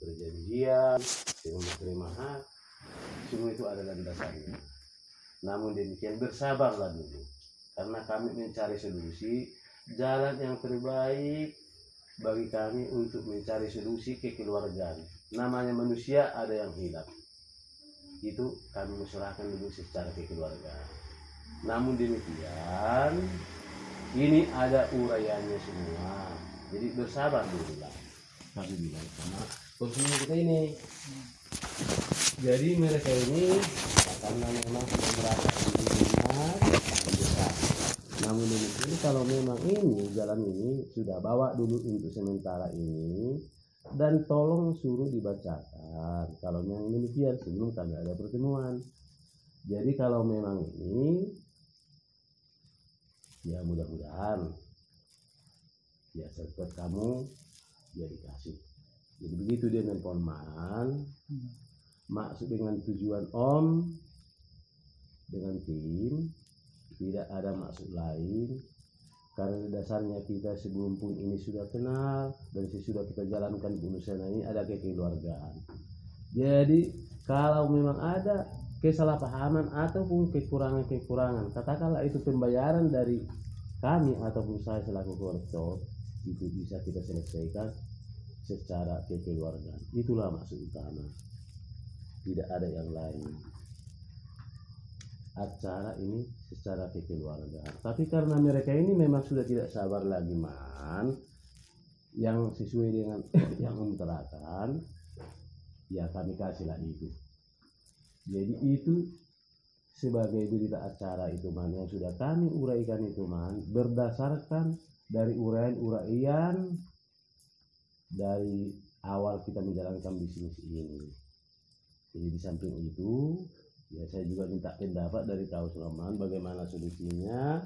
perjanjian, dengan menerima hak, semua itu ada landasannya. Namun demikian bersabarlah dulu, karena kami mencari solusi jalan yang terbaik bagi kami untuk mencari solusi kekeluargaan. Namanya manusia ada yang hilang, itu kami musyawarahkan dulu secara kekeluargaan. Namun demikian ini ada uraiannya semua, jadi bersabar dulu lah kami bilang sama konsumen kita ini. Jadi mereka ini karena memang sudah merasa dihingar, besar. Namun demikian kalau memang ini jalan ini sudah bawa dulu untuk sementara ini, dan tolong suruh dibacakan kalau memang demikian sebelum kami ada pertemuan. Jadi kalau memang ini ya mudah-mudahan ya sertifikat kamu ya dikasih. Jadi begitu dia nelpon man, maksud dengan tujuan om dengan tim tidak ada maksud lain, karena dasarnya kita sebelum pun ini sudah kenal dan sudah kita jalankan urusan ini ada kekeluargaan. Jadi kalau memang ada kesalahpahaman ataupun kekurangan-kekurangan, katakanlah itu pembayaran dari kami ataupun saya selaku korektor, itu bisa kita selesaikan secara kekeluargaan. Itulah maksud utama, tidak ada yang lain. Acara ini secara kekeluargaan. Tapi karena mereka ini memang sudah tidak sabar lagi man, yang sesuai dengan yang memutarkan, ya kami kasihlah itu. Jadi itu sebagai berita acara itu man, yang sudah kami uraikan itu man, berdasarkan dari uraian dari awal kita menjalankan bisnis ini. Jadi di samping itu ya saya juga minta pendapat dari kau Sulaiman bagaimana solusinya,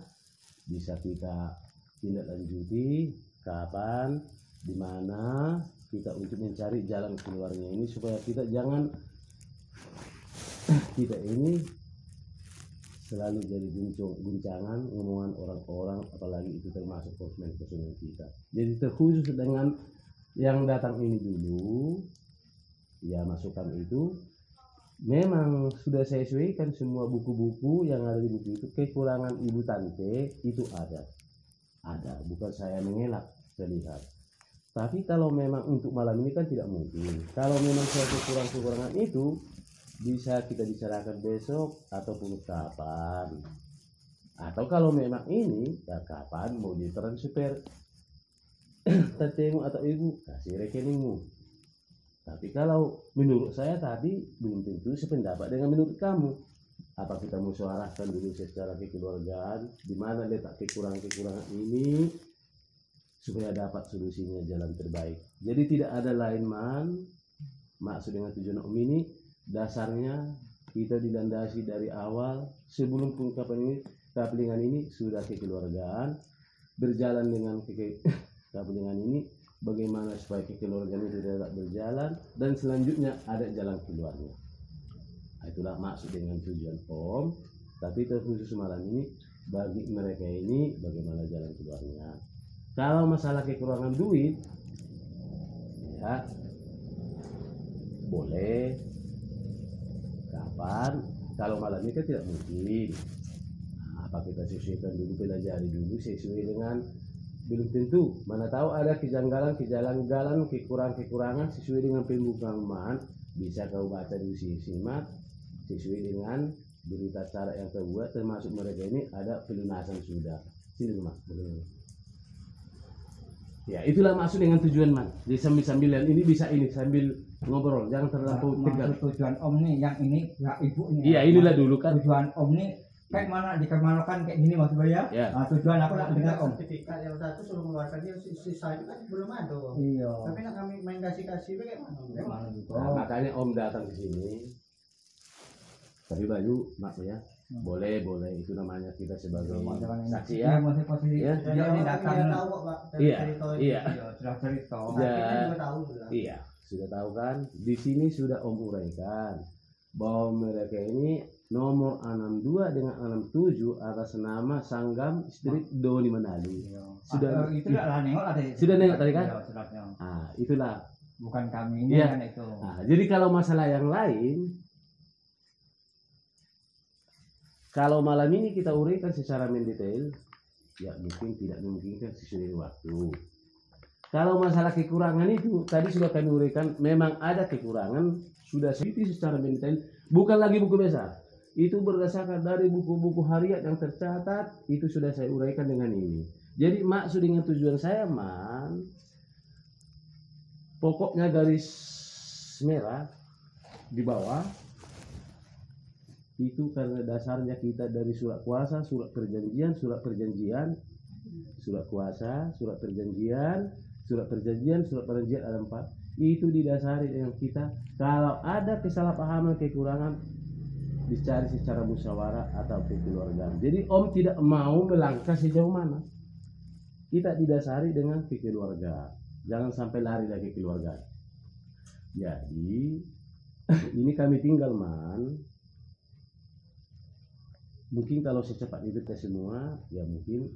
bisa kita tindak lanjuti kapan, di mana kita untuk mencari jalan keluarnya ini, supaya kita jangan kita ini selalu jadi guncangan omongan orang-orang, apalagi itu termasuk konsumen kita. Jadi terkhusus dengan yang datang ini dulu ya, masukan itu memang sudah saya sesuaikan semua buku-buku yang ada di buku itu. Kekurangan ibu tante itu ada, bukan saya mengelak terlihat. Tapi kalau memang untuk malam ini kan tidak mungkin. Kalau memang saya kekurangan itu bisa kita bicarakan besok ataupun kapan. Atau kalau memang ini ya kapan mau ditransfer tantemu atau ibu kasih rekeningmu. Tapi kalau menurut saya tadi belum tentu sependapat dengan menurut kamu. Apa kita musyawarahkan dulu secara kekeluargaan di mana letak kekurangan ini supaya dapat solusinya jalan terbaik. Jadi tidak ada lain man, maksud dengan tujuan om ini dasarnya kita dilandasi dari awal sebelum pengkapelingan ini sudah kekeluargaan, berjalan dengan kekeluargaan ini bagaimana supaya kekeluargaan itu tidak berjalan, dan selanjutnya ada jalan keluarnya. Itulah maksud dengan tujuan om. Tapi terkhusus malam ini bagi mereka ini bagaimana jalan keluarnya. Kalau masalah kekurangan duit ya boleh kapan, kalau malam ini kan tidak mungkin. Apa kita sesuaikan dulu, pelajari dulu sesuai dengan, belum tentu, mana tahu ada kejanggalan, kekurangan sesuai dengan pembukaan, bisa kau baca di simak sesuai dengan berita acara yang terbuat, termasuk mereka ini ada pelunasan sudah. Sini rumah. Ya itulah maksud dengan tujuan man. Jadi sambil-sambilan ini bisa ini sambil ngobrol, jangan terlalu tegang. Tujuan om nih yang ini ya ibunya. Iya inilah dulu kan. Tujuan om nih kayak mana dikemanakan kayak gini maksudnya ya. Nah, tujuan aku nak dengar om. Sertifikat yang satu suruh mengeluarkan, yang sisa itu kan belum ada. Iya. Tapi nak kami main kasih kayak mana? Nah, makanya om datang ke sini. Tapi baju mak ya. Boleh itu namanya kita sebagai saksi ya. Ya, ini datang. Iya. Sudah cerita. Iya, sudah tahu kan. Di sini sudah om uraikan bahwa mereka ini nomor 62 dengan 67 atas nama Sanggam Street Doni Manado. Sudah itu lah nengok ada. Sudah nengok tadi kan? Iya, sudah. Itulah bukan kami ini Ya. kan itu. Nah, jadi kalau masalah yang lain, kalau malam ini kita uraikan secara mendetail, ya mungkin tidak memungkinkan sesuai waktu. Kalau masalah kekurangan itu, tadi sudah kami uraikan, memang ada kekurangan, sudah seliti secara mendetail, bukan lagi buku besar. Itu berdasarkan dari buku-buku harian yang tercatat, itu sudah saya uraikan dengan ini. Jadi maksud dengan tujuan saya, pokoknya garis merah di bawah, itu karena dasarnya kita dari surat kuasa, surat perjanjian, surat kuasa, surat perjanjian, surat perjanjian ada 4. Itu didasari dengan kita kalau ada kesalahpahaman, kekurangan, dicari secara musyawarah atau kekeluargaan. Jadi Om tidak mau melangkah sejauh mana. Kita didasari dengan kekeluargaan. Jangan sampai lari dari kekeluargaan. Jadi ini kami tinggal mungkin kalau secepat itu ke semua, ya mungkin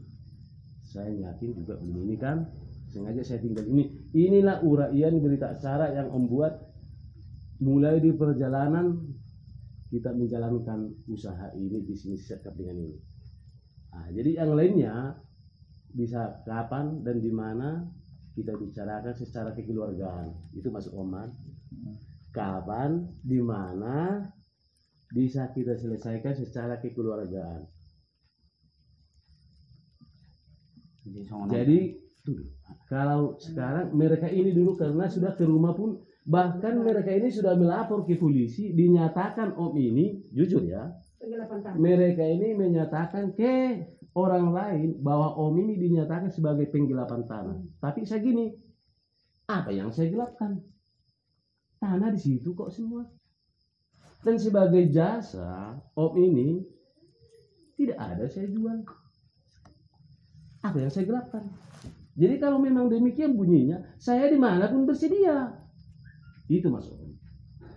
saya yakin juga ini kan sengaja saya tinggal ini. Inilah uraian berita acara yang Om buat mulai di perjalanan kita menjalankan usaha ini, bisnis sekap dengan ini. Nah, jadi yang lainnya bisa kapan dan di mana kita bicarakan secara kekeluargaan. Itu masuk Oman. Kapan, di mana bisa kita selesaikan secara kekeluargaan. Jadi kalau sekarang mereka ini dulu karena sudah ke rumah pun, bahkan mereka ini sudah melapor ke polisi, dinyatakan Om ini jujur ya, mereka ini menyatakan ke orang lain bahwa Om ini dinyatakan sebagai penggelapan tanah. Tapi saya gini, apa yang saya gelapkan? Tanah di situ kok semua. Dan sebagai jasa Om ini tidak ada saya jual. Apa yang saya gelapkan? Jadi kalau memang demikian bunyinya, saya dimanapun bersedia. Itu masuk.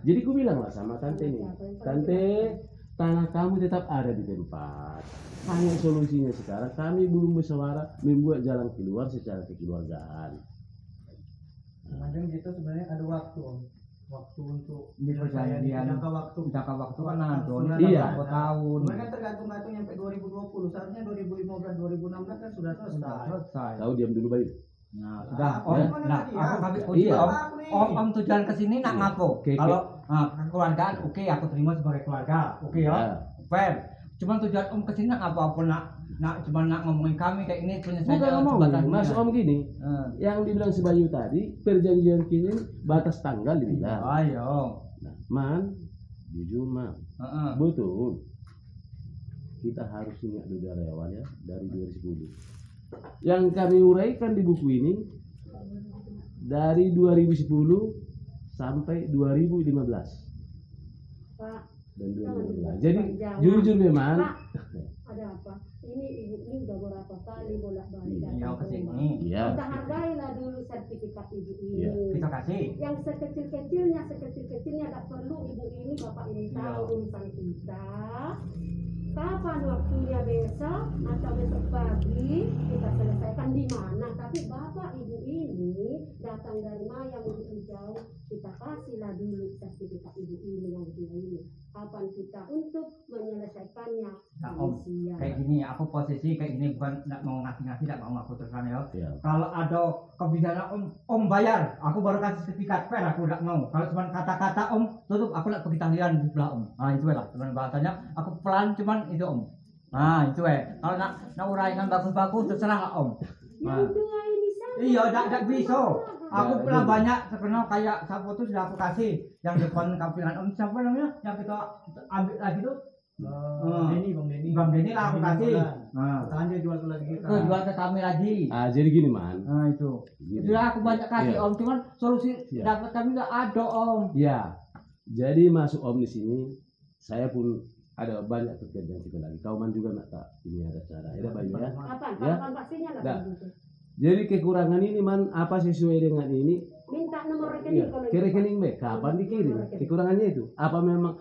Jadi ku bilang lah sama tante ini, tante, tanah kamu tetap ada di tempat. Hanya solusinya sekarang kami belum musyawarah membuat jalan keluar secara kekeluargaan. Kadang gitu sebenarnya ada waktu, waktu untuk Di perjanjian. jangka waktu kan ada. Iya. Tahun. Cuma kan tergantung sampai 2020, seharusnya 2015 2016 kan sudah selesai. Tahu diam dulu Bayu. Nah, sudah. Om, Aku kami Iya. Om tujuan ke sini nak ngapo? Oke, Kalau kekeluargaan, oke, aku terima sebagai keluarga. Oke ya. Ya. Fair. Cuman tujuan Om ke sini nak apa nak cuma nak ngomongin kami kayak ini Bukan penyelesaian ngomong, masuk Om gini. Yang dibilang si Bayu tadi, perjanjian kini batas tanggal dibilang. Ayo. Nah, jujur betul. Kita harus ingat dulu dari awal ya, dari 2010. Yang kami uraikan di buku ini dari 2010 sampai 2015. Pak, Dan 2015. Jadi jujur memang. Pak, ada apa? Ini udah berapa kali bolak-balik Iya datang ke ke rumah. sini. Iya. Kita hargailah dulu sertifikat ibu ini. Iya. Kita kasih. Yang sekecil-kecilnya tak perlu ibu ini, bapak ini tahu urusan kita. Kapan waktunya besok atau besok pagi kita selesaikan di mana? Tapi bapak ibu ini datang dari mana yang begitu jauh, kita kasihlah dulu sertifikat ibu ini yang dia ini. Kapan kita untuk menyelesaikannya? Nah, Om, Siang. kayak gini, aku posisi kayak gini bukan nggak mau ngasih, nggak mau aku teruskan ya. Iya. Kalau ada kebijakan Om bayar, aku baru kasih sertifikat fair, aku nggak mau. Kalau cuma kata-kata Om, tutup, aku nak pergi tahlilan di sebelah Om. Nah itu lah, cuman bahasanya aku pelan cuman itu Om. Nah itu kalau nak uraikan bagus-bagus terserah lah Om. Nah. Yang dua ini sama. Iya, tidak bisa. Aku Ya, pernah jadi. banyak terkenal kayak sapu tuh sudah aku kasih yang depan kampungan Om siapa namanya yang kita ambil lagi tuh Bang Denny lah aku kasih. Nah, Tanya jual ke lagi kita. itu jual ke kami lagi. Jadi gini Nah itu. Gini. Sudah aku banyak kasih Iya. Om, cuman solusi Iya. dapat kami nggak ada Om. Ya, jadi masuk Om di sini, saya pun ada banyak pekerjaan kita lagi. Kauman juga nak tak ini ada cara. Ada banyak ya. Kapan? Ya. Kapan pastinya lah Dah. begitu. Jadi kekurangan ini apa sesuai dengan ini? Minta nomor rekening Iya, kalau ke itu, rekening Pak. B. Kapan dikirim? Nomor rekening. Kekurangannya itu. Apa memang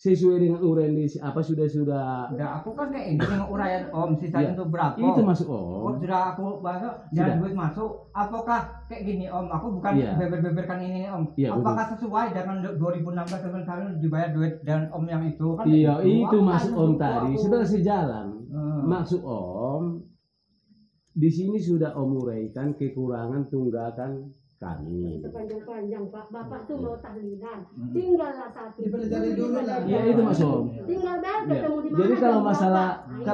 sesuai dengan uraian di apa sudah Udah aku kan kayak ini dengan uraian Om sisanya Iya. untuk berapa? itu masuk Oh, Om. sudah aku masuk Sudah. dan duit masuk. Apakah kayak gini Om? Aku bukan Iya. beber-beberkan ini Om. Iya, Apakah sesuai dengan 2016 kemarin dibayar duit dan Om yang itu kan? Iya, gitu. itu Aku masuk kan Om lupa tadi. aku. Sebenarnya sejalan. Hmm. Maksud Om, di sini sudah Om uraikan kekurangan tunggakan kami. Sepanjang-panjang Pak, Bapak tuh mau tahlilan, Hmm. tinggallah satu. Dipelajari dulu lah. Iya, itu maksud Om. Tinggal dah Iya. ketemu di mana. Jadi kalau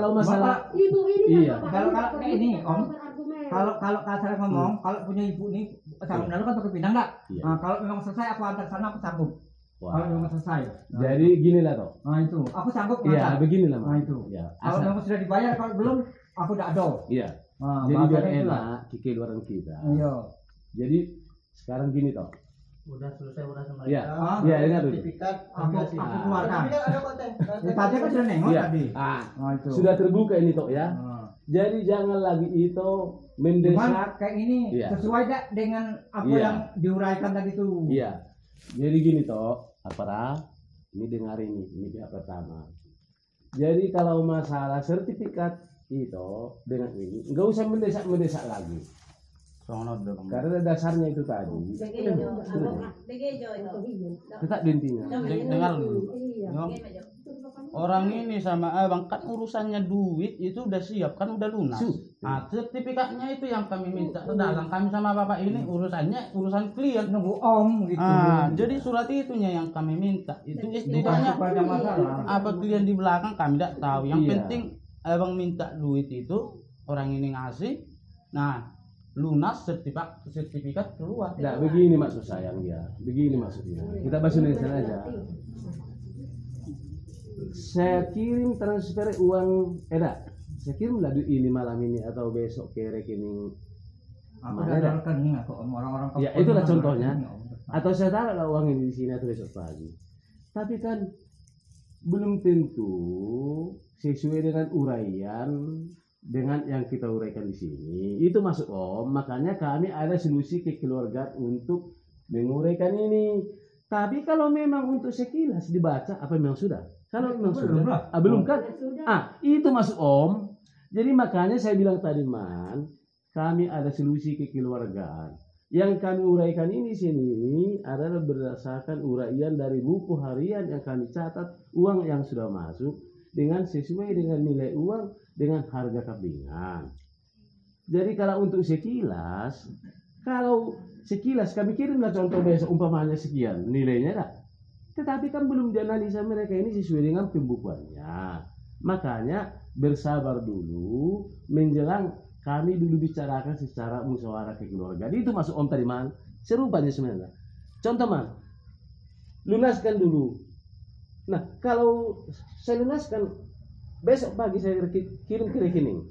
dan masalah Bapak. Ibu ini Iya. yang Bapak Kalau tidak kayak ini, perlu Om, berargumen. Kalau kasar ngomong, kalau punya ibu nih, tahun lalu kan pakai pinang nggak? Iya. Nah, kalau memang selesai aku antar sana aku sanggup. Wah. Kalau memang selesai. Nah, Jadi gini lah toh. nah itu, aku sanggup Iya, ngantar. beginilah Nah Mas. itu. Ya, Kalau asal. memang sudah dibayar, kalau belum, aku tidak ada. Iya. Nah, Jadi biar bahasanya itulah. enak kekeluaran kita. Iya. Jadi sekarang gini toh. Udah selesai urusan mereka. Iya. Ah, Iya, ingat dulu. Sertifikat Aku hasil. keluarkan. Sertifikat ada konten. Ya, tadi kan sudah nengok Iya. tadi. Ah, Nah itu. sudah terbuka ini toh ya. Nah. Jadi jangan lagi itu Cuman mendesak. kayak ini Iya. sesuai gak dengan apa Iya. yang diuraikan tadi tuh? Iya. Jadi gini toh, apa ini dengar ini pihak pertama. Jadi kalau masalah sertifikat itu dengan ini nggak usah mendesak lagi. Karena dasarnya itu tadi. Tetap di intinya. Dengar dulu. Iya. Nyong, orang ini sama abang kan urusannya duit itu udah siap kan udah lunas. Nah, sertifikatnya itu yang kami minta. Sedangkan kami sama bapak ini urusannya urusan klien. Nunggu Om gitu. Jadi surat itunya yang kami minta. Itu Bukan istilahnya supaya masalah. apa klien di belakang kami tidak tahu. Yang Iya. penting abang minta duit itu orang ini ngasih. Nah, lunas sertifikat keluar. Nah, begini maksud sayang ya. Begini maksudnya. Kita bahas Indonesia aja. Saya kirim transfer uang saya kirim duit ini malam ini atau besok ke rekening Aku mana udah ada? rekening aku Om, orang-orang Ya, kampung itulah mana contohnya. rekening, Om. atau saya taruh lah uang ini di sini atau besok pagi. Tapi kan belum tentu sesuai dengan uraian dengan yang kita uraikan di sini. Itu masuk Om. Makanya kami ada solusi kekeluargaan untuk menguraikan ini. Tapi kalau memang untuk sekilas dibaca apa memang sudah? Kalau memang Belum sudah, lah. belum kan? Sudah. Itu masuk Om. Jadi makanya saya bilang tadi kami ada solusi kekeluargaan. Yang kami uraikan ini sini adalah berdasarkan uraian dari buku harian yang kami catat uang yang sudah masuk dengan sesuai dengan nilai uang dengan harga kambingan. Jadi kalau untuk sekilas, kami kirimlah contoh besok umpamanya sekian nilainya tak. Tetapi kan belum dianalisa mereka ini sesuai dengan pembukuannya. Makanya bersabar dulu menjelang kami dulu bicarakan secara musyawarah kekeluargaan. Itu masuk Om tadi serupanya sebenarnya. Contoh lunaskan dulu. Nah kalau saya lunaskan besok pagi saya kirim ke rekening.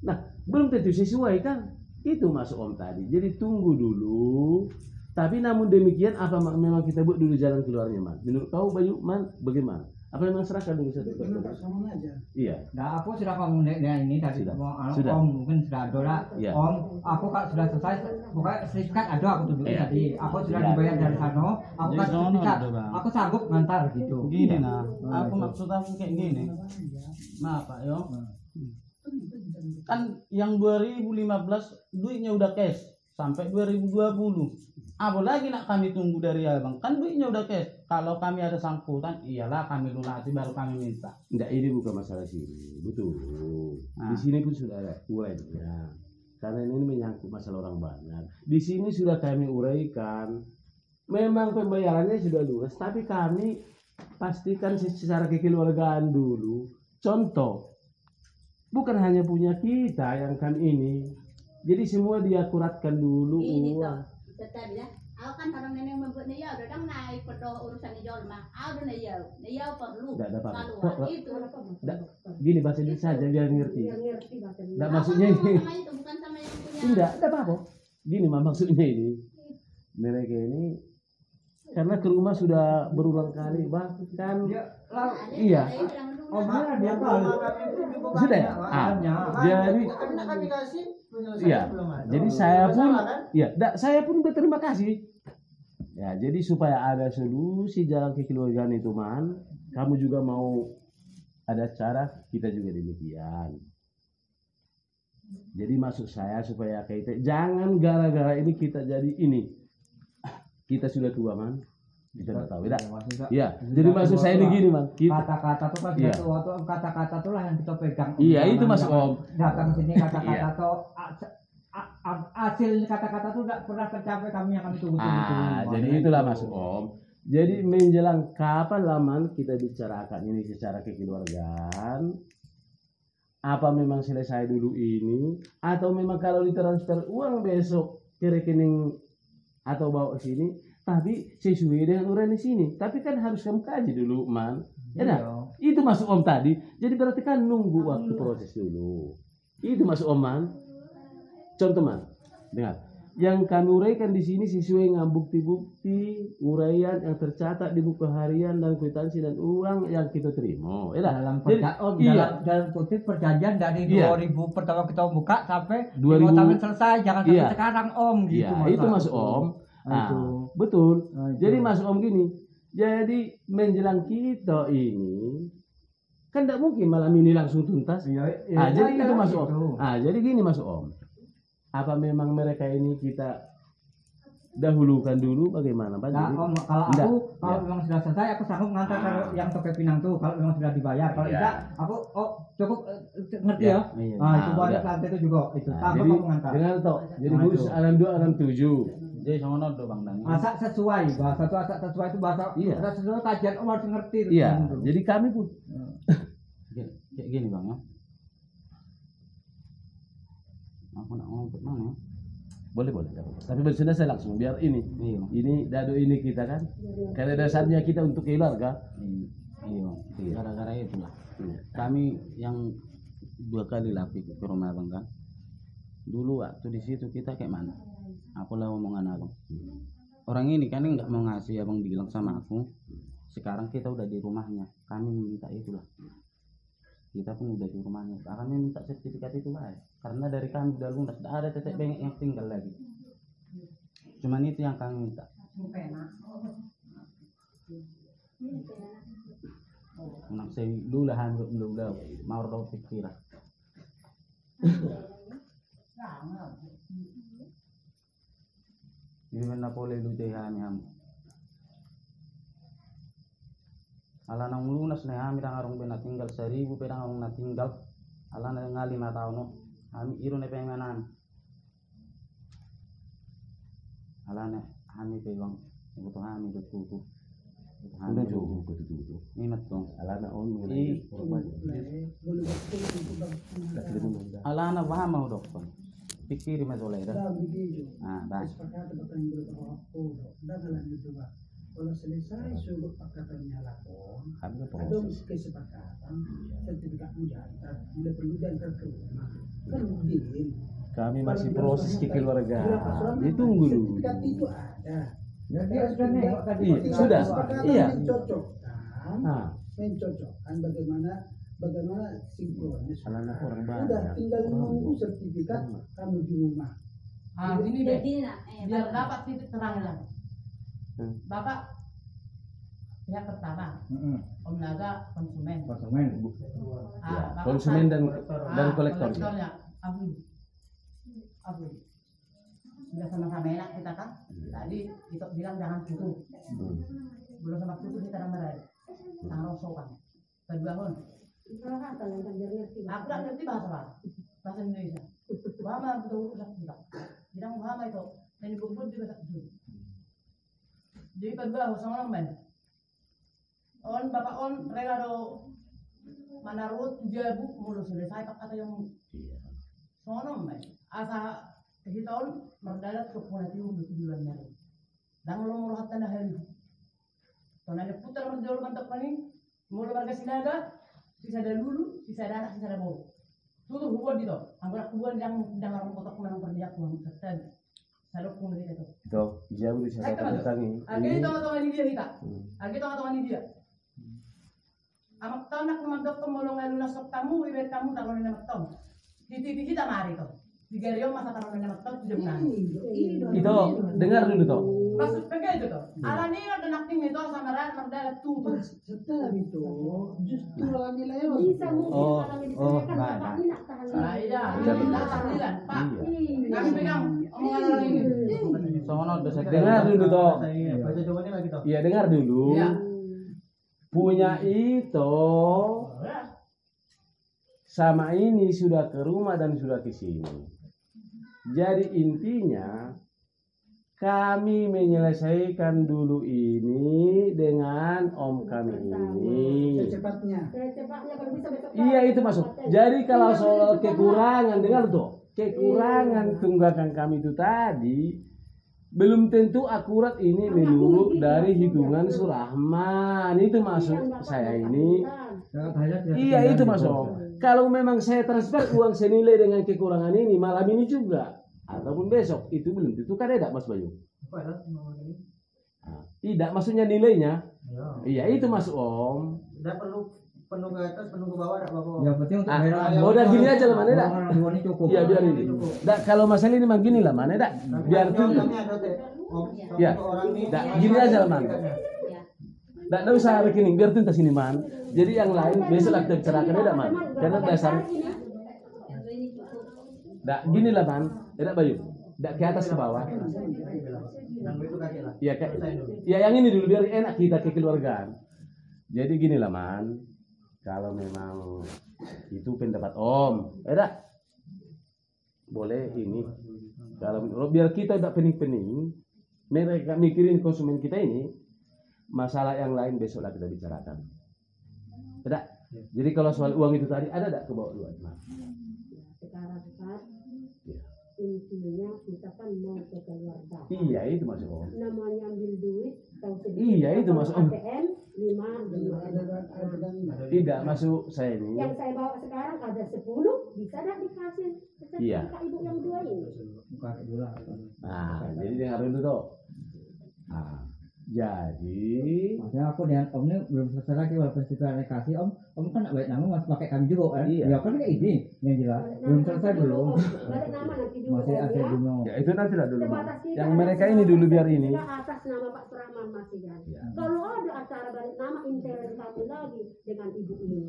Nah belum tentu sesuai kan? Itu masuk Om tadi. Jadi tunggu dulu. Tapi namun demikian apa memang kita buat dulu jalan keluarnya menurut kau Bayu bagaimana? Apa memang serahkan dulu satu Sama aja. Iya. Nah, aku sudah ngomong dengan ini tadi Sudah. mau Sudah. Om mungkin sudah ada lah. Iya. Om, aku kalau sudah selesai, pokoknya sertifikat ada aku tunjukin Iya. tadi. Aku sudah Iya. dibayar dari sana, aku Di kan sana sertifikat. ada, Bang. Aku sanggup ngantar gitu. Gini nah, Nah, aku itu. maksud aku kayak gini. Maaf Pak yo. Kan yang 2015 duitnya udah cash sampai 2020. Apa lagi nak kami tunggu dari abang? Kan duitnya udah cash. Kalau kami ada sangkutan, iyalah kami lunasi baru kami minta. Enggak, ini bukan masalah sini. Betul. Di sini pun sudah ada uraiannya. Karena ini menyangkut masalah orang banyak. Di sini sudah kami uraikan. Memang pembayarannya sudah lunas, tapi kami pastikan secara kekeluargaan dulu. Contoh, bukan hanya punya kita yang kami ini. Jadi semua diakuratkan dulu Ini uang. tetapi dah aku kan orang nenek membuat niyau dadang naik pada urusan niyau mah aku niyau perlu Tidak ada apa-apa. laluan itu Gini bahasa Indonesia saja biar ngerti. Yang ngerti bahasa Enggak Aku maksudnya ngomong ini. sama itu bukan sama yang punya Enggak apa-apa. Gini maksudnya ini. Mereka ini karena ke rumah sudah berulang kali bahkan Dia lalu Iya. Om dia kali. Sudah ya? Jadi Karena kami kasih iya. belum ada. Jadi saya pun Masalah, kan? saya pun berterima kasih. Ya, jadi supaya ada solusi jalan kekeluargaan itu man, kamu juga mau ada cara, kita juga demikian. Jadi maksud saya supaya kita jangan gara-gara ini kita jadi ini. Kita sudah tua man, kita nggak tahu, tidak? Iya. Jadi maksud saya ini gini man, kita, Kata-kata tuh kan Iya. tua tuh kata-kata tuh lah yang kita pegang. Iya, Jangan- itu maksud jangan Om. Datang sini kata-kata Iya. tuh hasil kata-kata tuh tidak pernah tercapai kami yang kami tunggu-tunggu. jadi itulah maksud Om. Jadi menjelang kapan laman kita bicarakan ini secara kekeluargaan? Apa memang selesai dulu ini? Atau memang kalau ditransfer uang besok ke rekening atau bawa ke sini, tapi sesuai dengan uraian di sini. Tapi kan harus kamu kaji dulu, man. Ya dah? Iya. Itu masuk Om tadi. Jadi berarti kan nunggu waktu proses dulu. Itu masuk Om man. Contoh man, dengar. Yang kami uraikan di sini sesuai dengan bukti-bukti uraian yang tercatat di buku harian dan kwitansi dan uang yang kita terima. Ya dah? Dalam Jadi, iya. dalam kutip perjanjian dari Iya. 2000 pertama kita buka sampai 2000 2000 tahun selesai, jangan sampai Iya. sekarang Om gitu. Iya, itu masuk Om. Nah, Nah, itu. betul. Nah, itu. Jadi masuk Om gini. Jadi menjelang kita ini kan tidak mungkin malam ini langsung tuntas. Iya, Jadi iya, itu masuk gitu. Om. Jadi gini masuk Om. Apa memang mereka ini kita dahulukan dulu bagaimana Pak? Nah, Jadi, Om, kalau enggak. aku kalau Ya. memang sudah selesai aku sanggup ngantar ke yang toko Pinang tuh kalau memang sudah dibayar. Kalau Iya. tidak aku cukup ngerti Ya. ya. Iya. Nah, itu Nah, banyak udah. lantai itu juga itu Nah, sanggup jadi aku ngantar. dengan toh. Jadi Nah, khusus itu. alam 2 alam 7. Jadi sama do Bang Dani. Masa sesuai bahasa itu asal sesuai itu bahasa Iya. bahasa sesuai kajian Om harus ngerti. Iya. Gitu. Jadi kami pun Kayak gini Bang ya. Aku nak ngomong ke mana? boleh. Tapi sudah saya langsung biar ini. Iya. Ini dado ini kita kan. Karena dasarnya kita untuk keluarga. Iya. Iya. Gara-gara itulah. Iya. Kami yang 2 kali lah pergi ke rumah Abang kan. Dulu waktu di situ kita kayak mana? Aku lah omongan Abang. Orang ini kan nggak mau ngasih, Abang bilang sama aku. Sekarang kita udah di rumahnya. Kami minta itulah. Kita pun udah di rumahnya. Kami minta sertifikat itu lah. Karena dari kami udah lunas. Tidak ada tetek bengek yang tinggal lagi. Cuman itu yang kami minta. Nak saya dulu lah hampir belum dah. Mau tahu pikiran. Gimana boleh lu jahani ham? Ala nang lunas nih kami đang arung bena tinggal 1000 pedang arung na tinggal. Ala na nga 5 tahun no. Kami iru na penganan. Ala na kami pegang butuh kami betul. Udah cukup betul. Ini matong. Alana on Iya. Ala na paham mau dokter. Pikir mas oleh dah. Ah, dah. Kalau selesai suruh pakatan lapor, Kami ada proses. kesepakatan, sertifikat mujarab, bila perlu diantar ke rumah. Kan deal. Kami masih proses Berapa kekeluargaan. surat? Ditunggu dulu. Sertifikat itu ada. Ya, dia sudah nengok tadi. Iya, Tinggal sudah. kesepakatan Iya. mencocokkan, Nah, mencocokkan bagaimana sinkronnya. Alana orang Udah banyak. tinggal menunggu sertifikat kamu di rumah. Gini deh, Jadi nak, biar dapat titik terangnya. Hmm. Bapak pihak pertama, Heeh. Om Naga konsumen. Konsumen. Ya, Bapak konsumen dan Ah, kolektor. kolektornya. Abu. Sudah sama-sama enak kita kan. Tadi kita bilang jangan tutup. Belum sama tutup kita merai. Tang rosokan. Kedua hon. Bahasa yang biar ngerti. Aku tak ngerti bahasa Indonesia. Bahasa betul urusan kita. Bilang bahasa itu. Dan ibu-ibu juga tak tahu. Jadi kedua sama men. On bapak on rela do manarut jabu mulu selesai pak kata yang Iya. sono men. Asa kita on merdalat ke punati untuk tujuan nyari. Dan lo mulu hatta dah hari. Tonanya putar merjol mantap paling. Mulu marga sinaga. Sisa ada lulu, sisa ada anak, sisa ada bau. Tutup hubungan gitu. Anggap hubungan yang orang kotak menang perniak uang serta. Salok pun gitu. Itu, jauh di sana tentang ini. Agi tong-tongan ini dia kita. Hmm. Agi tong-tongan ini dia. Amak tahu nak memandok pemulung lalu nasok tamu, ibet kamu tak boleh nama tong. Titi kita mari toh. Tiga rio masa taruh nama tong tidak menang. Itu dengar dulu toh. Maksud begitu tuh. Ala ni ada nakting itu sama ran merdala tuh. Setelah itu justru nilai lewat. Bisa mungkin Oh, kalau oh, diselesaikan baik, bapak ini nak tahan. Ah iya, Iya, betul. kita tahlilan, Pak. Iya. Kami pegang omongan orang ini. Sono bisa Dengar dulu toh. Baca jawabannya lagi toh. Iya dengar dulu. Iya. Punya itu sama ini sudah ke rumah dan sudah ke sini. Jadi intinya kami menyelesaikan dulu ini dengan om kami ini. Secepatnya. Secepatnya kalau bisa besok. Iya itu masuk. Jadi kalau soal kekurangan dengar tuh, kekurangan tunggakan kami itu tadi belum tentu akurat ini menurut dari hitungan Surahman. Itu maksud saya ini. Iya itu masuk. Kalau memang saya transfer uang senilai dengan kekurangan ini malam ini juga ataupun besok itu belum tentu kan tidak Mas Bayu. Tidak maksudnya nilainya. Iya itu masuk Om. Tidak perlu penuh ke atas, penuh ke bawah, tidak apa-apa. Yang penting untuk Oh udah gini aja lah mana dah. Ini cukup. Iya biar ini. Dah kalau masalah ini mah gini lah mana dah. Biar tuh. Kami ada teh. Ya. Dah gini aja lah man. Dah usah rekening biar tuntas ini man. Jadi yang lain besok lah kita bicarakan tidak man. Karena dasar. Dah gini lah man. Tidak Bayu. Dah ke atas ke bawah. Iya kayak. Ya yang ini dulu biar enak kita kekeluargaan. Jadi gini lah man. Kalau memang itu pendapat Om, boleh ini. Kalau biar kita tidak pening-pening, mereka mikirin konsumen kita ini, masalah yang lain besoklah kita bicarakan. Jadi kalau soal uang itu tadi ada tidak ke bawah dua? Sekarang Pak, intinya kita kan mau ke keluarga. Iya itu masuk Om. Namanya ambil duit, tahu sedikit. Iya itu masuk Om. ATM 5. Tidak masuk saya ini. Yang saya bawa sekarang ada 10, bisa dah dikasih Iya. ke ibu yang 2 ini. Nah jadi dengar dulu toh. Nah, jadi Maksudnya aku dengan Om ini belum selesai lagi walaupun kita kasih Om kan nak balik nama masih pakai kami juga kan? Iya. Ya kan kayak ini yang jelas belum selesai belum. Balik nama nanti dulu. Masih ada ya. belum. ya itu nanti lah dulu. Man. Sebatas kita Yang ada mereka nama ini dulu biar kita ini. atas nama Pak Surahman masih kan. Ya. Kalau ada acara balik nama intern kamu lagi dengan ibu ini.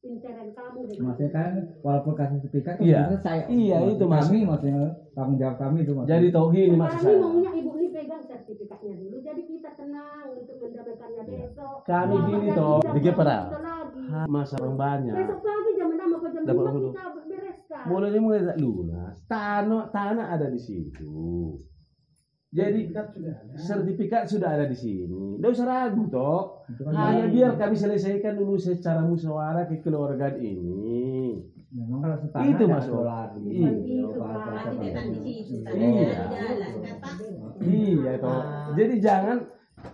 Intern kamu dengan Maksudnya kan walaupun kasih sertifikat kan Iya. belum selesai. Iya, Maksud itu kami maksudnya tanggung jawab kami itu maksudnya. Jadi tahu gini maksud Sekarang ini saya. maunya ibu ini pegang sertifikatnya dulu. Jadi kita tenang untuk mendapatkannya besok. Kami Walaupun gini dari toh, tidak dikit peral. kita lagi. Masa orang banyak. Besok pagi jam 6 atau jam Dapat 5 dulu. kita bereskan. Mulai tak lunas. Tanah ada di situ. Jadi sertifikat sudah ada di sini. Tidak usah ragu toh. Itu kan Hanya dari- biar kami selesaikan dulu secara musyawarah kekeluargaan ini. memang kalau setanah Itu jangan masuk. lagi. Iya. Nanti kan di situ kan Iya. jalan kan Pak. Iya toh. Jadi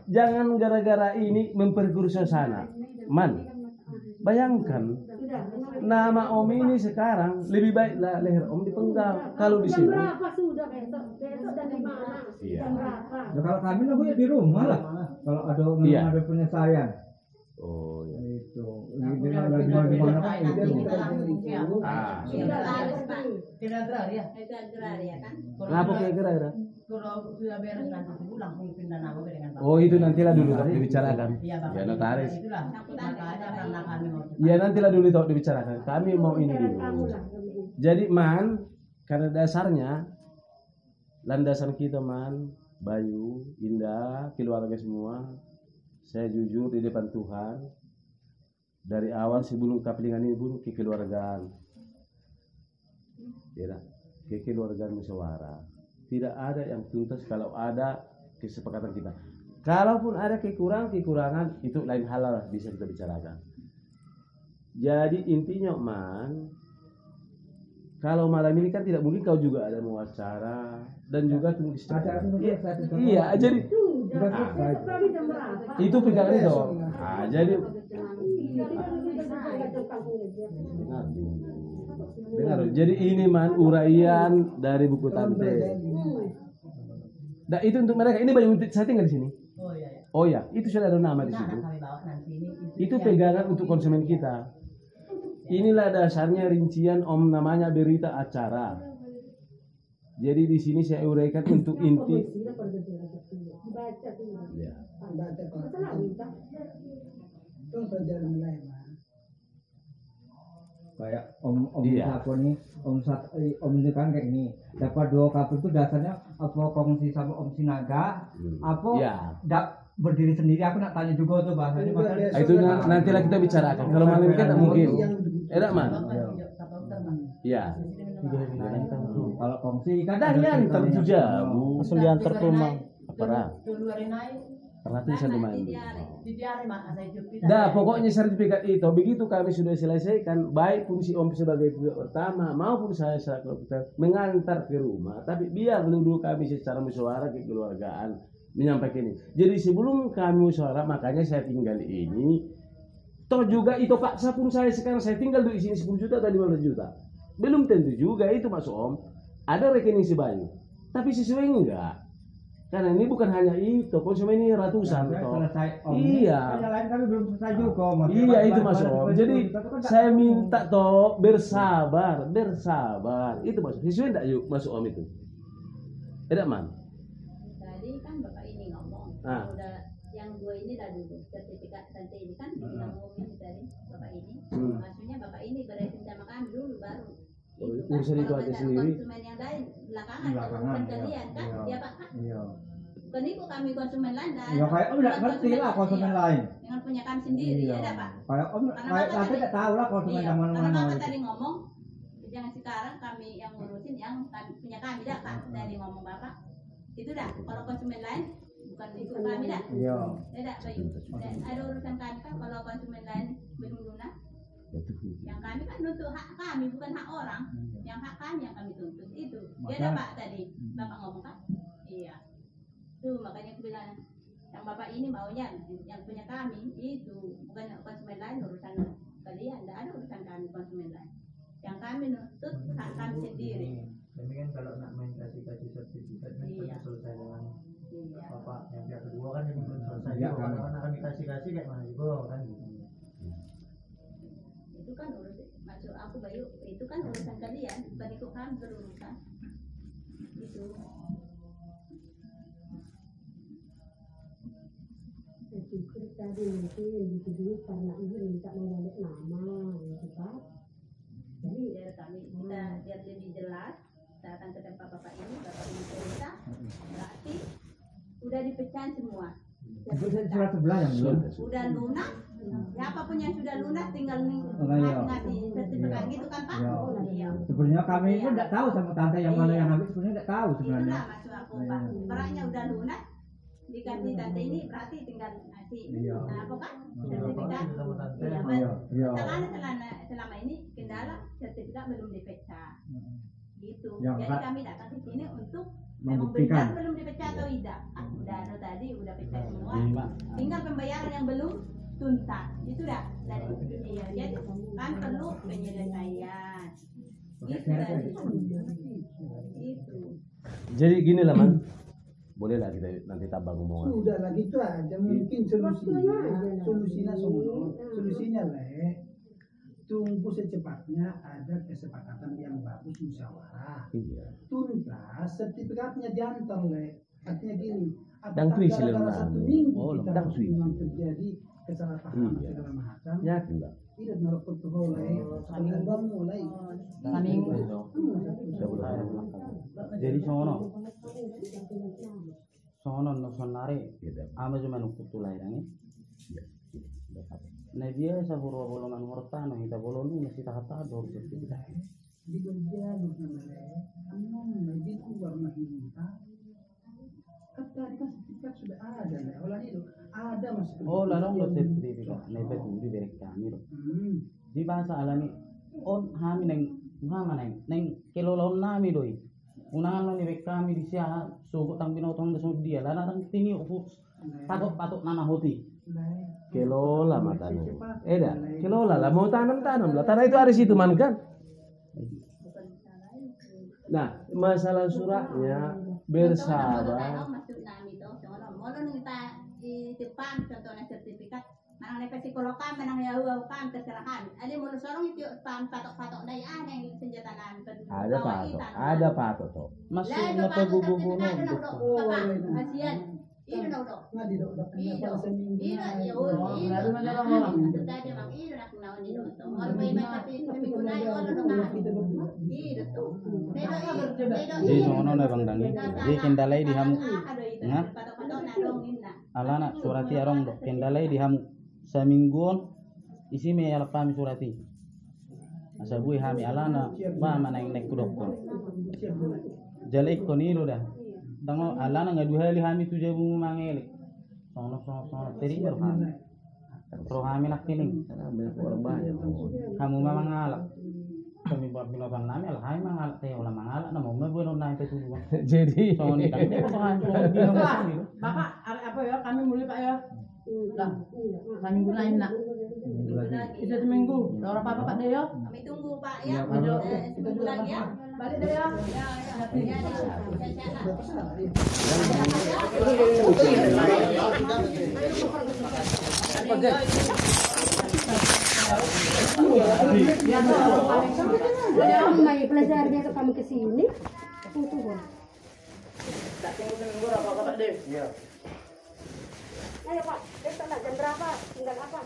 jangan gara-gara ini memperkeruh suasana. Man, bayangkan nama Om ini sekarang lebih baiklah leher Om dipenggal. Kalau di Jam sini. berapa sudah besok? Besok dan di mana? Iya. Jam berapa? Ya, kalau kami nunggunya di rumah lah. Kalau ada memang Iya. ada penyelesaian. Oh iya. Itu. Di mana kan itu. Ah. Tidak harus Pak. Tidak gerak ya. Itu agraria kan. Kenapa kira-kira? Kalau sudah beres nanti dulu langsung pindah nama dengan Pak. Oh itu nantilah dulu toh dibicarakan. Iya Bapak. Ya notaris. Itulah. Maka ada karena kami mau. Ya nantilah dulu toh dibicarakan. Kami mau ini Intern dulu. kamu lah. yang ini. Jadi man, karena dasarnya landasan kita man, Bayu, Indah, keluarga semua, saya jujur di depan Tuhan dari awal sebelum kapelingan ini pun kekeluargaan, tidak, kekeluargaan musyawarah, tidak ada yang tuntas kalau ada kesepakatan kita. Kalaupun ada kekurangan itu lain hal lah bisa kita bicarakan. Jadi intinya man, kalau malam ini kan tidak mungkin kau juga ada mau acara dan juga tunggu Acara itu Iya, selesai, itu iya, jadi Sudah. Ah. Besok pagi jam berapa? itu pegangan itu. Ah, jadi Iya, kita duduk di kampung aja. dengar dulu. Dengar dulu. Jadi ini man uraian dari buku tante. Nah, itu untuk mereka. Ini Bayu saya tinggal di sini. Oh iya ya. Oh ya, itu sudah ada nama di Nah, situ. kami bawa nanti ini. Itu pegangan untuk konsumen kita. Inilah dasarnya rincian Om namanya berita acara. Jadi di sini saya uraikan untuk inti. baca dulu. Ya. Baca Pak. Masalah kita. Itu pelajaran lain Pak. Kayak om Iya. Sako nih, om ini kan kayak ini. Dapat 2 kapal itu dasarnya apa kongsi sama om Sinaga, apa Ya. berdiri sendiri. Aku nak tanya juga tuh bahasanya. Juga Bahasa biasa. Itu nantilah kita bicarakan. Kalau malam ini kan tak mungkin. Enak man. Ya. kalau kongsi kan Kadang ya kita itu jabu. Langsung diantar ke rumah. Apa? Karena itu bisa dimain. Di diare mak ada hidup kita. Dah, pokoknya sertifikat itu begitu kami sudah selesaikan, baik fungsi om sebagai pihak pertama maupun saya selaku mengantar ke rumah, tapi biar dulu kami secara musyawarah kekeluargaan menyampaikan ini. Jadi sebelum kami musyawarah, makanya saya tinggal ini. Toh juga itu paksa pun saya sekarang saya tinggal di sini 10 juta atau 15 juta. Belum tentu juga itu masuk om. Ada rekening sebanyak, tapi sesuai enggak. Karena ini bukan hanya itu, konsumen ini ratusan toh. selesai om. Iya. Yang lain kami belum selesai juga. Mas. Iya itu Mas Om. Jadi Itu kan tak- saya minta toh bersabar. Itu masuk. Sesuai enggak yuk masuk Om itu? Tidak man. Tadi kan bapak ini ngomong, Ah. udah yang 2 ini dah dulu sertifikat tante ini kan dibilang ngomongin tadi bapak ini, maksudnya bapak ini beresin sama kami dulu baru. Oh, Itu urusan itu kalau aja ada sendiri. konsumen yang lain belakangan, Belakangan, bukan iya. kalian kan, Iya. dia pak kan, Iya. bukan itu kami konsumen lain dah. Ya kayak om tidak ngerti lah konsumen lain. Dengan punya kami sendiri, Iya. ada pak. Kayak om Karena kayak Bapak nanti tadi- tidak tahu lah konsumen Iya, yang karena mana-mana. bapak tadi ngomong, jangan sekarang kami yang ngurusin yang punya kami dah pak. Tadi ngomong bapak, itu dah. Kalau konsumen lain bukan itu kami dah. Iya. Tidak Bayu. Dan ada urusan kami kan kalau konsumen lain belum lunas, yang kami kan nuntut hak kami bukan hak orang. Yang hak kami yang kami tuntut itu. Dia ada pak tadi, bapak ngomong kan? Iya. Tuh makanya aku bilang yang bapak ini maunya yang punya kami itu bukan konsumen lain urusan kalian. Tidak ada urusan kami konsumen lain. Yang kami nuntut hak kami sendiri. Tapi kan kalau nak main kasih sertifikat kan Iya. selesai dengan Iya. bapak yang pihak kedua kan ini belum selesai. Iya, Juga. kan. Kalau nak kami kasih kayak mana juga kan gitu. Itu kan urusan maksud aku Bayu itu kan urusan kalian bukan ikut kami berurusan itu. Syukur tadi mungkin gitu dulu karena ibu minta membalik nama, gitu kan? Jadi Biar kami kita biar lebih jelas datang ke tempat bapak ini cerita berarti udah dipecahin semua. Itu surat sebelah yang belum. Udah lunas, siapapun yang sudah lunas tinggal iya. ngasih sertifikat Iya. gitu kan pak? Iya. Iya. Sebenarnya kami itu tidak tahu sama tante yang mana Iya. yang habis sebenarnya tidak tahu sebenarnya. Itulah maksud aku pak. Ibaratnya udah lunas dikasih tante ini berarti tinggal ngasih Iya. apa kan? Iya, Sertifikat. Bapak sama tante. Iya, Iya. Iya. selama ini kendala sertifikat belum dipecah. Gitu. Yang Jadi Kak- kami datang ke sini untuk Membuktikan. benar belum dipecah atau tidak. Udah ada tadi, udah pecah semua. Ini Pak. Tinggal pembayaran yang belum tuntas. Itu dah. Dari iya, jadi kan perlu penyelesaian. Itu dari itu. Jadi gini lah man. Boleh lah kita nanti tabang omongan. Sudah lah gitu aja mungkin solusinya solusinya le tunggu secepatnya ada kesepakatan yang bagus musyawarah Iya. tuntas sertifikatnya diantar le artinya gini Dan apakah tulis gara-gara dalam 1 minggu oh, kita dan harus tulis. memang terjadi kesalahpahaman Iya. segala macam Yakin enggak? tidak menurut protokol le kalian baru mulai Saning. Jadi sono no sonare. Gitu. Ama cuma nukutu lahirannya. Nah dia sa bolongan mortano kita bolonu masih tahap dor sertifikat. di berjalur namanya di warna hitam kan tadi kan sertifikat sudah ada le olah itu ada mas Oh lanong lo sertifikat. Nah itu di berek kami lo. Di bahasa alami on hami ngama neng kelolon nami doi. Unangan lo ni bek kami di sia suku tang binotong da dia lana tang tini patok nana hoti. Kelola matanya. Eda, kelola lah mau tanam lah. Tanah itu ada situ man kan. Nah, masalah suratnya bersabar. Maksud nami to, sono mono kita di depan contohnya sertifikat manang nek psikolog kan manang ya kan terserah kan. Ada mono sorong itu patok-patok dai yang senjata nan Ada patok toh. Masuk na pagugugunon. Asian Ido na udo. Ngadi dok dok kena Ido. pada seminggu. Ido ya ido. Baru macam orang. Itu tadi mang ido nak naon ido to. Mau main tapi seminggu naik kalau dong kan. Ido to. Jadi sono na bang dangi. Jadi kendalai di hamu. Nah. Patok-patok na dong inna. Alana surati arong do. Kendalai di hamu. Semingguan isi me ala kami surati. Asa bui hami alana ba manang nek kudokon. Jalek konilo dah. Tango alana ngadu hali hami tu jabu mangele. Sono teri ber hami. Pro hami nak kining. Kamu memang ngalak. Kami buat binatang nami lah hai mangalak teh ulah mangalak na mau mebenon naik itu. Jadi sono kami ko hami Bapak, apa ya? Kami mulai Pak ya. Lah, seminggu lain nak. Itu seminggu. Orang apa Pak deh ya? Kami tunggu Pak ya. Seminggu lagi ya. Balik deh ya. Ramai pelajarnya ke kami ke sini. Tunggu. Tak tunggu seminggu apa Pak deh? Iya. Ayo Pak, besok lah jam berapa? Tinggal apa?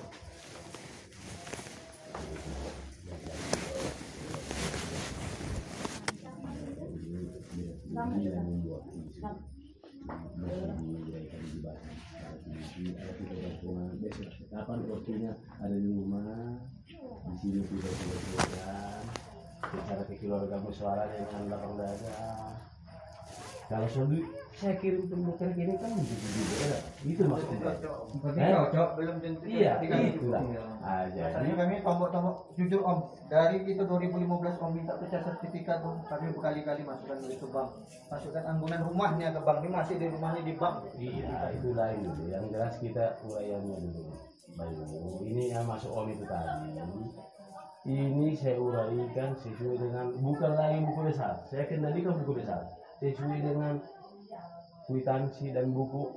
Kapan waktunya ada di rumah, di sini tidak selesaikan, bicara ke keluarga musyawarah dengan lapang dada. Kalau sudah saya kirim pembuktian ini kan begitu juga, itu maksudnya. Cocok belum tentu. Iya, itulah. Jadi kami tombok jujur Om, dari itu 2015 Om minta pecah sertifikat Om, kami berkali-kali masukkan itu bank, masukkan anggunan rumahnya ke bank, ini masih di rumahnya di bank. Iya, itulah ini. Yang jelas kita uraiannya dulu. Baik, ini yang masuk Om itu tadi. Ini saya uraikan sesuai dengan bukan lagi buku besar. Saya kendalikan buku besar sesuai dengan kwitansi dan buku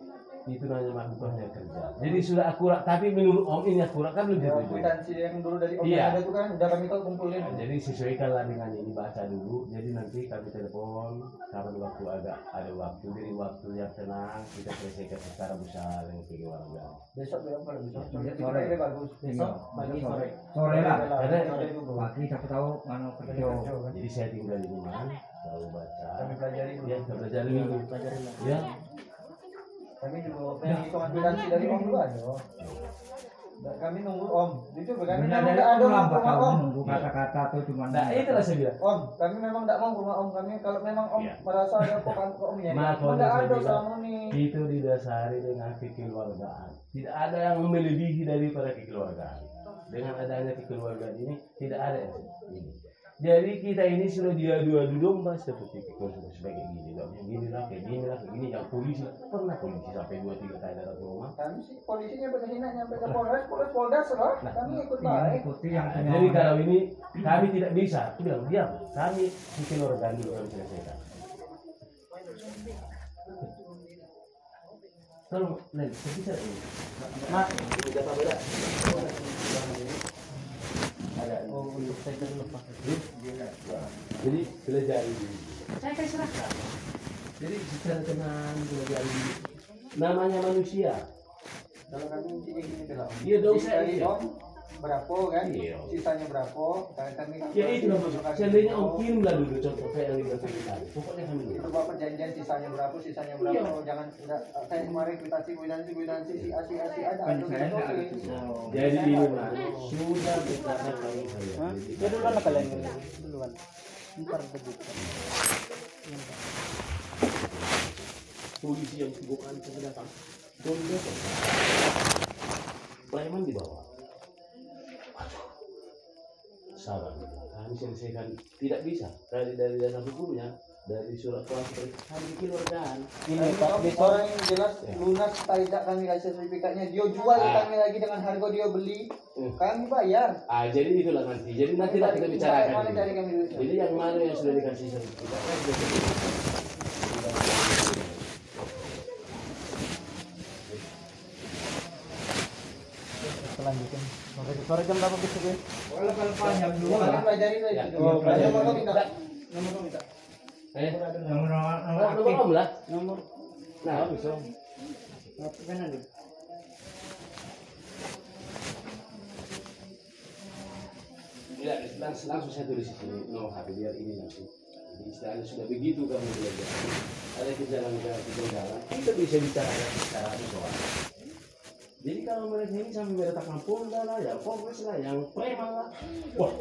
itu namanya bukannya kerja. Jadi sudah akurat, tapi menurut Om ini akurat kan lebih Ya, kwitansi yang dulu dari Om iya. ada itu kan udah kami tahu kumpulin. Nah, jadi sesuaikanlah dengan ini, baca dulu. Jadi nanti kami telepon kapan waktu ada waktu, jadi waktu yang tenang kita selesaikan secara besar yang keluarga. Besok berapa besok? Sore. Ini bagus. Besok pagi sore. Sore lah. Sore dulu. Pagi siapa tahu mana kerja. Jadi saya tinggal di rumah, selalu baca. Kami pelajari dulu. Ya, kita pelajari dulu. Ya. Kami juga pengen hitungan kwitansi dari Om dulu aja. Kami nunggu Om. Jujur kami memang tidak ada lambat rumah tahu Om. nunggu kata-kata tuh cuma. Nah, itulah saya bilang. Om, kami memang tidak mau rumah Om kami. Kalau memang Om Iya. merasa ada pokan ke Om ya. Maka Tidak saya ada bilang, selama ini. itu didasari dengan kekeluargaan. Tidak ada yang melebihi daripada kekeluargaan. Dengan adanya kekeluargaan ini tidak ada yang ini. Jadi kita ini sudah diadu-adu domba seperti sebagai gini lah, gini lah, kayak gini lah, kayak gini. Yang polisi pernah polisi sampai 2-3 kali datang ke rumah. Kami sih polisinya berkesinah nyampe ke Polres lah. Kami ikut Yang baik. ikuti yang Nah, jadi kalau ini kami tidak bisa, aku bilang diam. Kami kekeluargaan dulu kami selesaikan. Tolong, Len, bisa ini. Mak, berapa beda? Ada. Oh, saya dulu Pak. Jadi pelajari dulu. Saya akan serahkan. Jadi secara tenang pelajari dulu. Namanya manusia. Kalau kami intinya gini bilang. Iya dong, saya Dari iya. Om berapa kan? Iya. Sisanya berapa? Kami Ya itu lah maksud. Seandainya Om kirimlah dulu contoh kayak yang dibilang tadi. Pokoknya kami dulu. Itu bapak perjanjian sisanya berapa? Iya. Jangan enggak saya kemarin kwitansi si A ada. Kan Itu saya kita enggak tulis. gitu. Jadi ini mah sudah dikatakan kami saya. Ya duluan lah kalian duluan. Ntar begitu. Polisi yang bukan datang. Tolong Preman di bawah. Sabar, kami selesaikan. Tidak bisa. Dari dasar hukumnya, dari surat kuasa kami keluargaan. Ini Pak, besok Orang yang jelas lunas tidak kami kasih sertifikatnya. Dia jual ke kami lagi dengan harga dia beli. Kami bayar. Jadi itulah nanti. Jadi nanti lah kita bicarakan. Mana ini. cari kami duitnya? Jadi yang mana yang sudah dikasih sertifikat? lanjutin. Sore jam berapa besok ya? Kalau panjang dulu Kami lah. pelajari itu. Ya. Oh, pelajari. nomor minta. Enggak. Nomor minta. Eh, Nomor nomor Om lah. Nomor. Nah, Bisa. Kan ada. Ya, langsung saya tulis di sini nomor HP biar ini langsung. Jadi istilahnya sudah begitu kamu belajar. Ada kejanggalan, kita bisa bicara secara soal. Jadi kalau mereka ini sampai meletakkan Polda lah, yang Polres lah, yang preman lah, wah,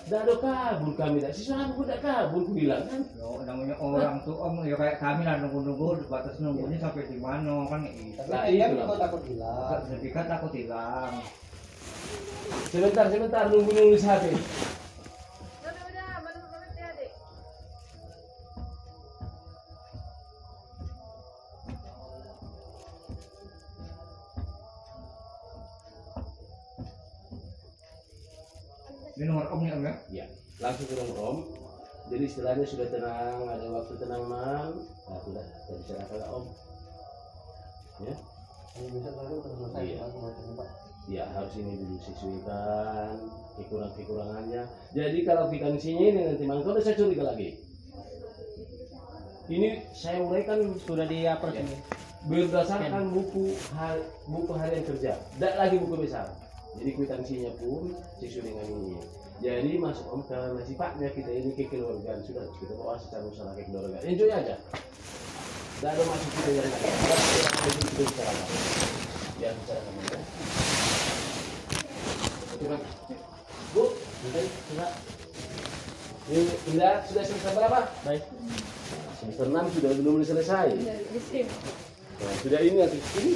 dah ada kabur kami, dah siswa aku udah kabur, aku bilang kan. Namanya orang tuh om ya kayak kami lah nunggu-nunggu di batas nunggunya sampai di mana kan itu. Nah, itu lah. Takut hilang. Sertifikat takut hilang. Sebentar, nunggu nulis HP. Ini nomor omnya om ya? Ya, langsung ke nomor om. Jadi istilahnya sudah tenang, ada waktu tenang mang. Nah, sudah kita bicarakan om. Ya. Iya. Ya harus ini dulu sesuaikan kekurangannya. Jadi kalau kita ngisinya ini nanti mang, kalau saya curiga lagi. Ini saya uraikan Sudah di-upload ya, ini. berdasarkan buku harian kerja, tidak lagi buku besar. Jadi kwitansinya pun sesuai dengan ini. Jadi masuk om karena sifatnya kita ini kekeluargaan, sudah kita bawa secara usaha kekeluargaan. Enjoy aja. Tidak ada masuk kita yang lain. Kita bicara apa? Ya bicara sama ya. Coba, Bu, sudah. Ini sudah selesai berapa? Baik. Semester 6 sudah belum selesai. Nah, sudah ini nanti ini.